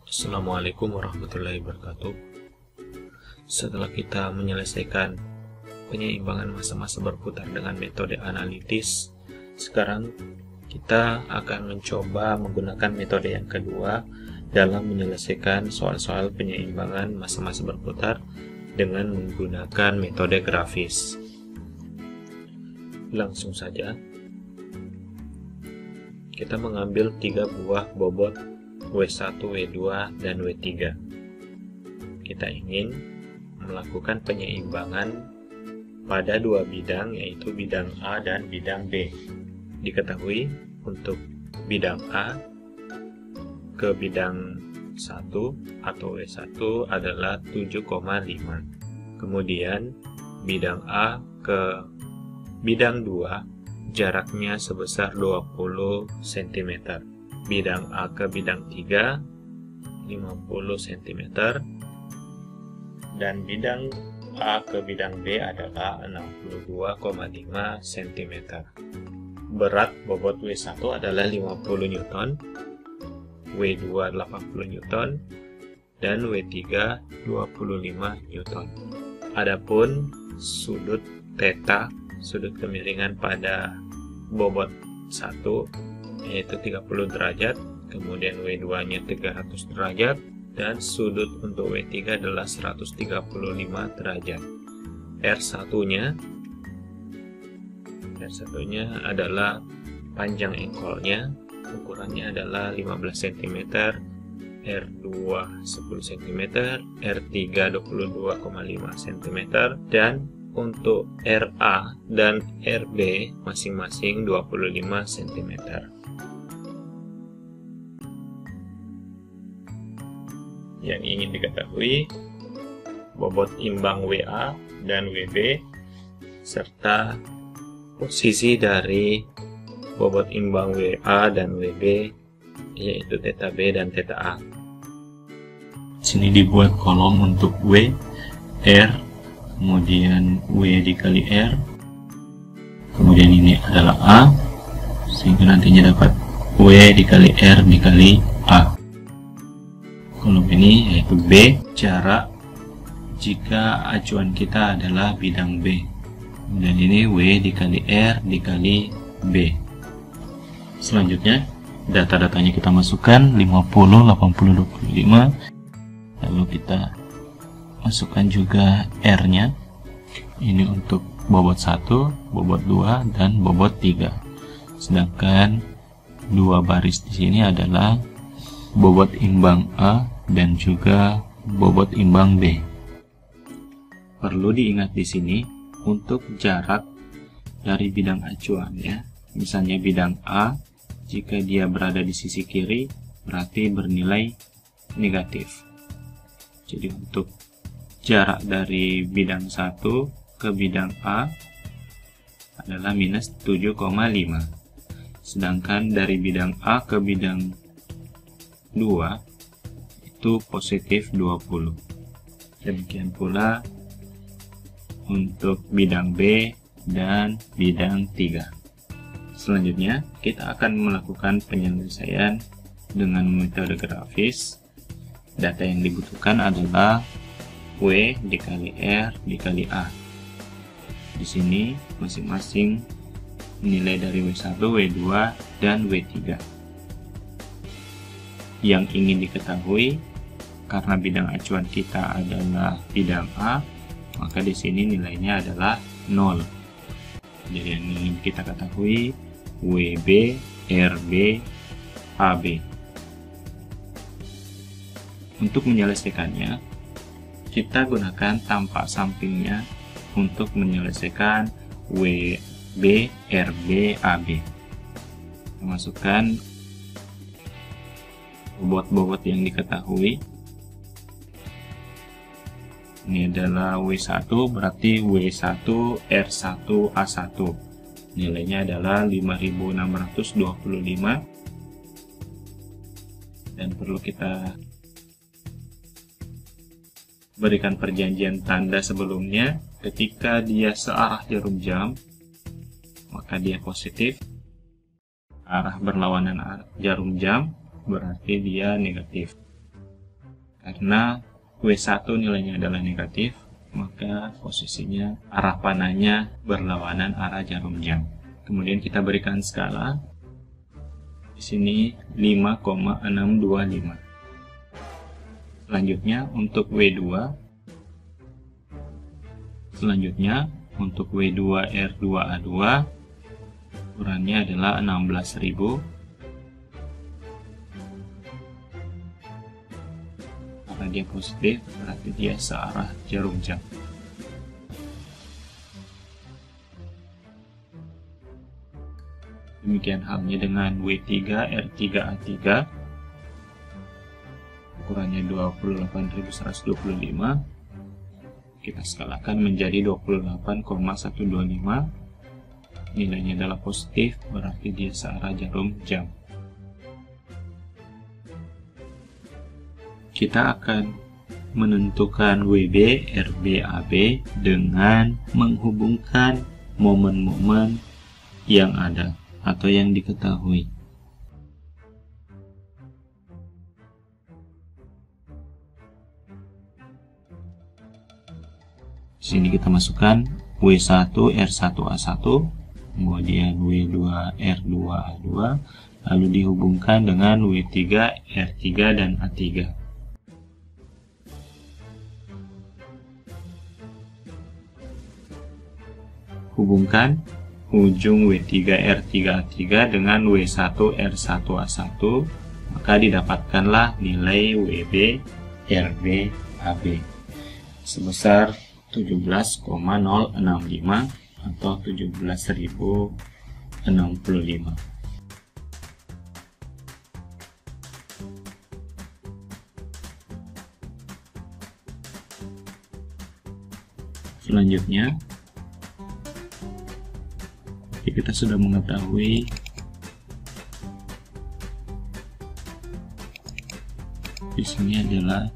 Assalamualaikum warahmatullahi wabarakatuh. Setelah kita menyelesaikan penyeimbangan massa-massa berputar dengan metode analitis, sekarang kita akan mencoba menggunakan metode yang kedua dalam menyelesaikan soal-soal penyeimbangan massa-massa berputar dengan menggunakan metode grafis. Langsung saja, kita mengambil 3 buah bobot W1, W2, dan W3. Kita ingin melakukan penyeimbangan pada 2 bidang, yaitu bidang A dan bidang B. Diketahui untuk bidang A ke bidang 1 atau W1 adalah 7,5. Kemudian bidang A ke bidang 2 jaraknya sebesar 20 cm. Bidang A ke bidang 3 50 cm, dan bidang A ke bidang B adalah 62,5 cm. Berat bobot W1 adalah 50 Newton, W2 80 Newton, dan W3 25 Newton. Adapun sudut theta, sudut kemiringan pada bobot 1 yaitu 30 derajat, kemudian W2 nya 300 derajat, dan sudut untuk W3 adalah 135 derajat. R1 nya adalah panjang engkolnya, ukurannya adalah 15 cm, R2 10 cm, R3 22,5 cm, dan untuk RA dan RB masing-masing 25 cm. Yang ingin diketahui bobot imbang WA dan WB serta posisi dari bobot imbang WA dan WB, yaitu theta B dan theta A. Sini dibuat kolom untuk W, R, kemudian W dikali R, kemudian ini adalah A, sehingga nantinya dapat W dikali R dikali A. Kolom ini yaitu B, jarak jika acuan kita adalah bidang B. Dan ini W dikali R dikali B. Selanjutnya, data-datanya kita masukkan 50, 80, 25. Lalu kita masukkan juga R-nya. Ini untuk bobot 1, bobot 2, dan bobot 3. Sedangkan 2 baris di sini adalah bobot imbang A dan juga bobot imbang B. Perlu diingat di sini untuk jarak dari bidang acuan ya. Misalnya bidang A, jika dia berada di sisi kiri berarti bernilai negatif. Jadi untuk jarak dari bidang 1 ke bidang A adalah minus 7,5. Sedangkan dari bidang A ke bidang 2 itu positif 20. Demikian pula untuk bidang B dan bidang 3. Selanjutnya kita akan melakukan penyelesaian dengan metode grafis. Data yang dibutuhkan adalah W dikali R dikali A. Di sini masing-masing nilai dari W1, W2, dan W3. Yang ingin diketahui, karena bidang acuan kita adalah bidang A, maka di sini nilainya adalah 0. Jadi yang ingin kita ketahui WB, RB, AB. Untuk menyelesaikannya, kita gunakan tampak sampingnya untuk menyelesaikan WB, RB, AB. Masukkan bobot-bobot yang diketahui. Ini adalah W1, berarti W1 R1 A1. Nilainya adalah 5625. Dan perlu kita berikan perjanjian tanda sebelumnya. Ketika dia searah jarum jam, maka dia positif. Arah berlawanan jarum jam berarti dia negatif. Karena W1 nilainya adalah negatif, maka posisinya arah panahnya berlawanan arah jarum jam. Kemudian kita berikan skala. Di sini 5,625. Selanjutnya untuk W2. Selanjutnya untuk W2R2A2 ukurannya adalah 16.000. Karena dia positif, berarti dia searah jarum jam. Demikian halnya dengan W3R3A3, ukurannya 28.125. Kita skalakan menjadi 28,125. Nilainya adalah positif, berarti dia searah jarum jam. Kita akan menentukan WB, RB, AB dengan menghubungkan momen-momen yang ada atau yang diketahui. Di sini kita masukkan W1 R1A1, kemudian W2 R2A2, lalu dihubungkan dengan W3 R3 dan A3. Hubungkan ujung W3 R3 A3 dengan W1 R1A1, maka didapatkanlah nilai WB RB AB sebesar 17,065 atau 17.065. Selanjutnya, kita sudah mengetahui di sini adalah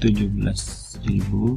17.065.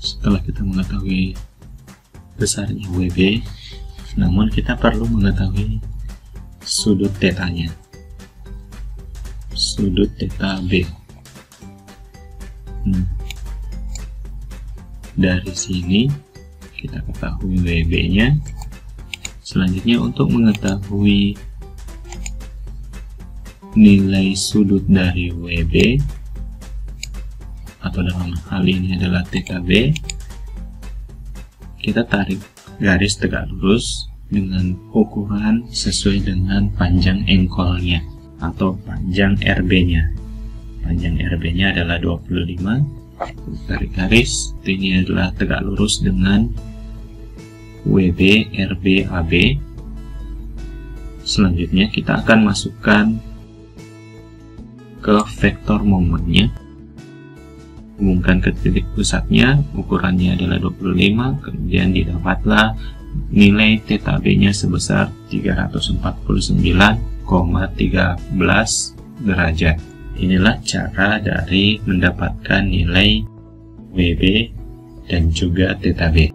Setelah kita mengetahui besarnya WB, namun kita perlu mengetahui sudut tetanya, sudut theta B. Dari sini kita ketahui WB-nya. Selanjutnya, untuk mengetahui nilai sudut dari WB, atau dalam hal ini adalah theta B, kita tarik garis tegak lurus dengan ukuran sesuai dengan panjang engkolnya atau panjang RB-nya. Panjang RB-nya adalah 25. Tarik garis, ini adalah tegak lurus dengan WB, RB, AB. Selanjutnya kita akan masukkan ke vektor momennya. Hubungkan ke titik pusatnya, ukurannya adalah 25, kemudian didapatlah nilai theta B-nya sebesar 349,13 derajat. Inilah cara dari mendapatkan nilai WB dan juga theta B.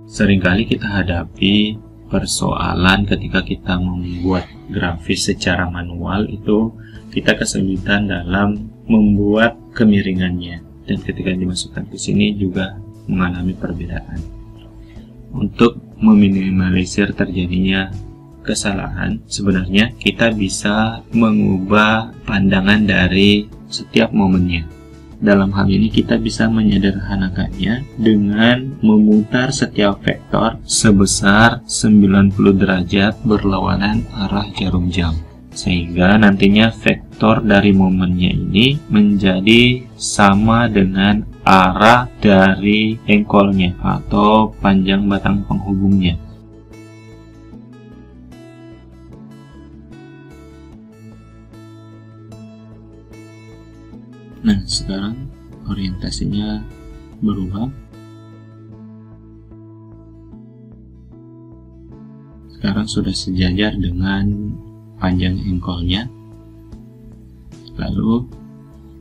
Seringkali kita hadapi persoalan ketika kita membuat grafis secara manual, itu kita kesulitan dalam membuat kemiringannya, dan ketika dimasukkan ke sini juga mengalami perbedaan. Untuk meminimalisir terjadinya kesalahan, sebenarnya kita bisa mengubah pandangan dari setiap momennya. Dalam hal ini kita bisa menyederhanakannya dengan memutar setiap vektor sebesar 90 derajat berlawanan arah jarum jam, sehingga nantinya vektor dari momennya ini menjadi sama dengan arah dari engkolnya atau panjang batang penghubungnya. Nah, sekarang orientasinya berubah. Sekarang sudah sejajar dengan panjang engkolnya. Lalu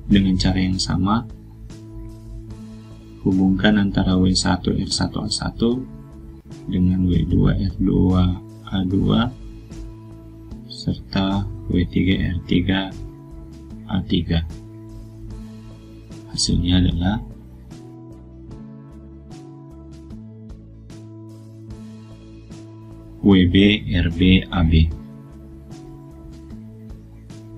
dengan cara yang sama, hubungkan antara W1R1A1 dengan W2R2A2 serta W3R3A3. Hasilnya adalah WB-RB-AB.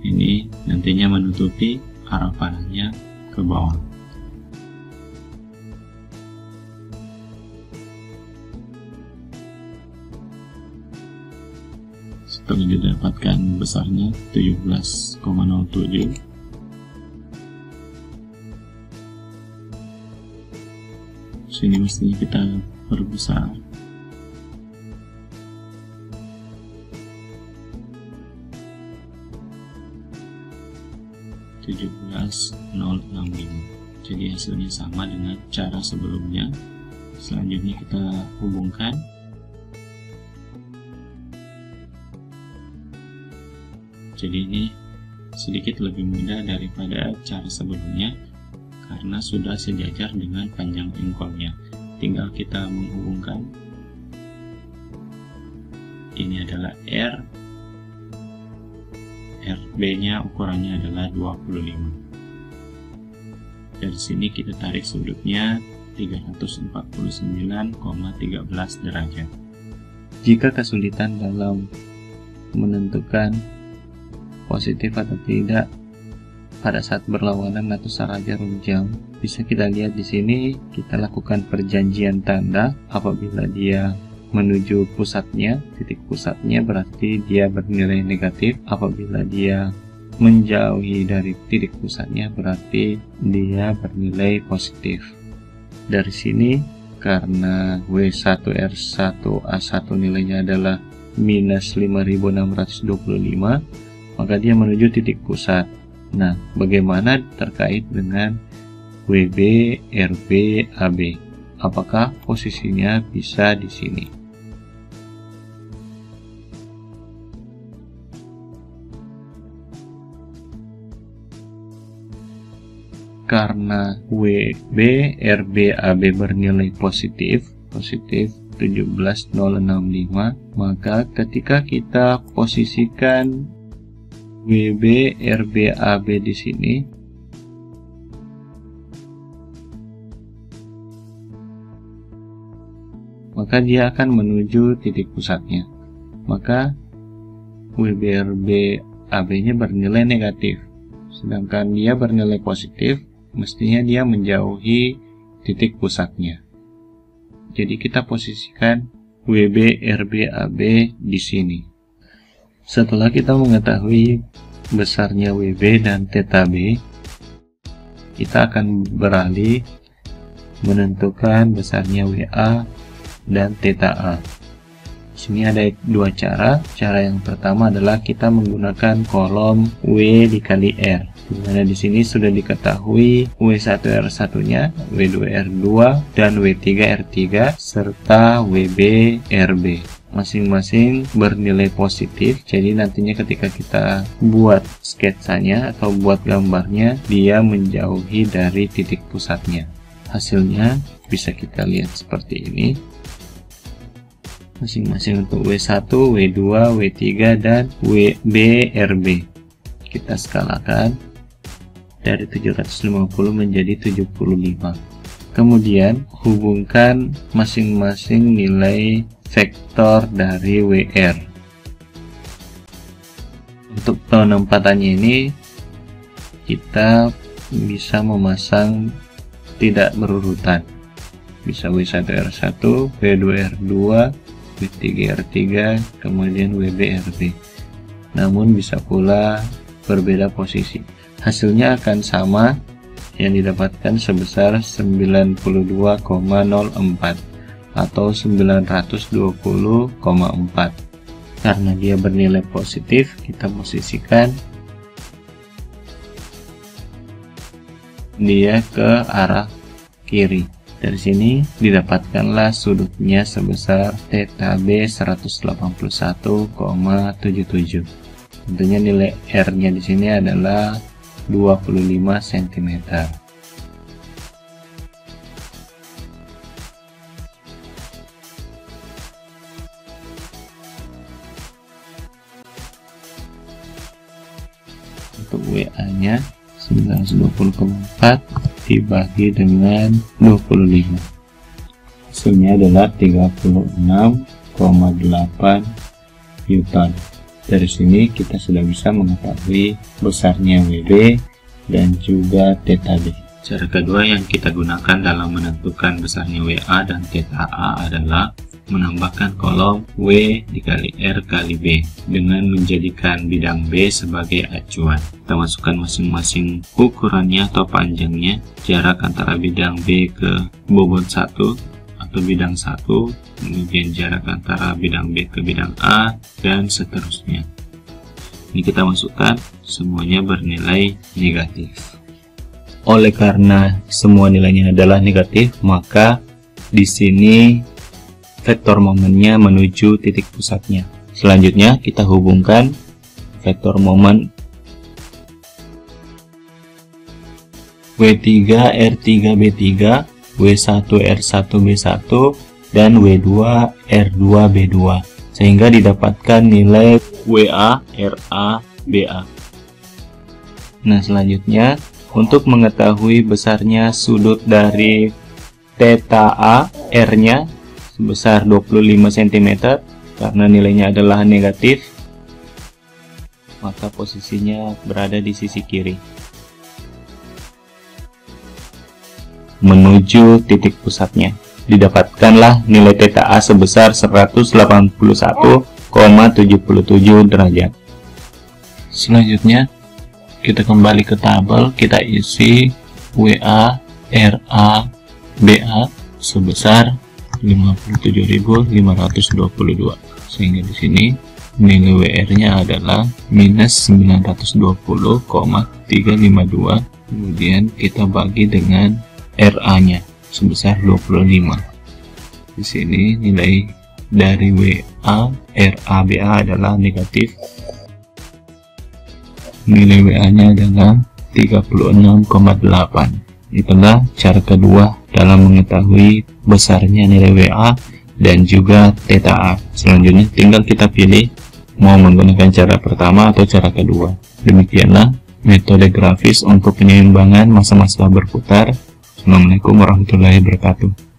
Ini nantinya menutupi arah panahnya ke bawah. Setelah didapatkan besarnya 17,07, sini mestinya kita perbesar. Jadi hasilnya sama dengan cara sebelumnya. Selanjutnya kita hubungkan. Jadi ini sedikit lebih mudah daripada cara sebelumnya karena sudah sejajar dengan panjang engkolnya. Tinggal kita menghubungkan. Ini adalah R, RB-nya ukurannya adalah 25. Dari sini kita tarik sudutnya 349,13 derajat. Jika kesulitan dalam menentukan positif atau tidak pada saat berlawanan atau secara jarum jam, bisa kita lihat di sini. Kita lakukan perjanjian tanda. Apabila dia menuju pusatnya, titik pusatnya, berarti dia bernilai negatif. Apabila dia menjauhi dari titik pusatnya, berarti dia bernilai positif. Dari sini, karena W1R1A1 nilainya adalah minus 5625, maka dia menuju titik pusat. Nah, bagaimana terkait dengan WB, RB, AB? Apakah posisinya bisa di sini? Karena WB, RB, AB bernilai positif 17,065, maka ketika kita posisikan WB, RB, AB di sini, maka dia akan menuju titik pusatnya. Maka WB, RB, AB-nya bernilai negatif, sedangkan dia bernilai positif, mestinya dia menjauhi titik pusatnya. Jadi kita posisikan WB, RB, AB di sini. Setelah kita mengetahui besarnya WB dan theta B, kita akan beralih menentukan besarnya WA dan theta A. Di sini ada dua cara. Cara yang pertama adalah kita menggunakan kolom W dikali R, di mana di sini sudah diketahui W1R1-nya, W2R2, dan W3R3 serta WB-RB. Masing-masing bernilai positif, jadi nantinya ketika kita buat sketsanya atau buat gambarnya, dia menjauhi dari titik pusatnya. Hasilnya bisa kita lihat seperti ini. Masing-masing untuk W1, W2, W3, dan WB-RB. Kita skalakan dari 750 menjadi 75. Kemudian hubungkan masing-masing nilai vektor dari WR. Untuk penempatannya ini kita bisa memasang tidak berurutan. Bisa W1R1, W2R2, W3R3, kemudian WB-RB. Namun bisa pula berbeda posisi. Hasilnya akan sama yang didapatkan sebesar 92,04 atau 920,4. Karena dia bernilai positif, kita posisikan dia ke arah kiri. Dari sini didapatkanlah sudutnya sebesar theta B 181,77. Tentunya nilai R-nya di sini adalah 25 cm. Untuk WA-nya 920,4 dibagi dengan 25. Hasilnya adalah 36,8 Newton. Dari sini kita sudah bisa mengetahui besarnya WB dan juga theta B. Cara kedua yang kita gunakan dalam menentukan besarnya WA dan theta A adalah menambahkan kolom W dikali R kali B dengan menjadikan bidang B sebagai acuan. Kita masukkan masing-masing ukurannya atau panjangnya, jarak antara bidang B ke bobot 1 atau bidang 1, kemudian jarak antara bidang B ke bidang A, dan seterusnya. Ini kita masukkan, semuanya bernilai negatif. Oleh karena semua nilainya adalah negatif, maka di sini vektor momennya menuju titik pusatnya. Selanjutnya kita hubungkan vektor momen W3 R3 B3, W1 R1 B1, dan W2 R2 B2, sehingga didapatkan nilai WA RA BA. Nah, selanjutnya untuk mengetahui besarnya sudut dari theta A, R-nya sebesar 25 cm karena nilainya adalah negatif, maka posisinya berada di sisi kiri menuju titik pusatnya. Didapatkanlah nilai theta A sebesar 181,77 derajat. Selanjutnya kita kembali ke tabel, kita isi WA RA BA sebesar 57.522, sehingga di sini nilai WR-nya adalah minus 920,352. Kemudian kita bagi dengan RA-nya sebesar 25. Di sini nilai dari WA RA BA adalah negatif. Nilai WA-nya adalah 36,8. Itulah cara kedua dalam mengetahui besarnya nilai WA dan juga theta A. Selanjutnya tinggal kita pilih mau menggunakan cara pertama atau cara kedua. Demikianlah metode grafis untuk penyeimbangan massa-massa berputar. Assalamualaikum warahmatullahi wabarakatuh.